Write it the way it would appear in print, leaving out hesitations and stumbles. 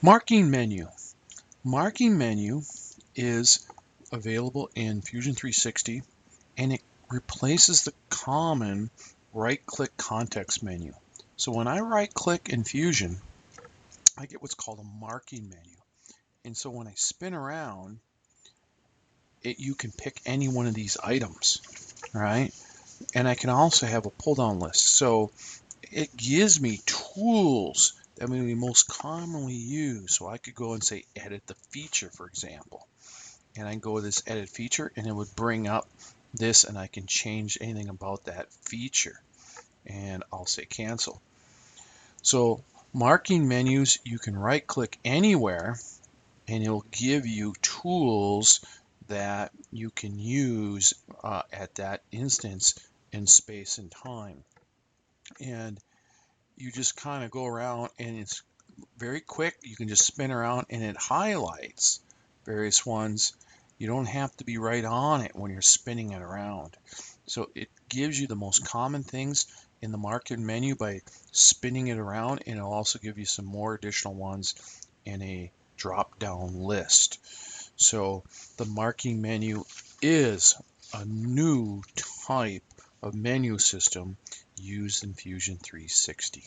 Marking menu. Marking menu is available in Fusion 360, and it replaces the common right-click context menu. So when I right-click in Fusion, I get what's called a marking menu. And so when I spin around, you can pick any one of these items, right? And I can also have a pull-down list. So it gives me tools that we most commonly use. So I could go and say edit the feature, for example. And I can go to this edit feature and it would bring up this, and I can change anything about that feature. And I'll say cancel. So marking menus, you can right click anywhere and it'll give you tools that you can use at that instance in space and time. And you just kind of go around and it's very quick. You can just spin around and it highlights various ones. You don't have to be right on it when you're spinning it around. So it gives you the most common things in the marking menu by spinning it around, and it'll also give you some more additional ones in a drop down list. So the marking menu is a new type of menu system used in Fusion 360.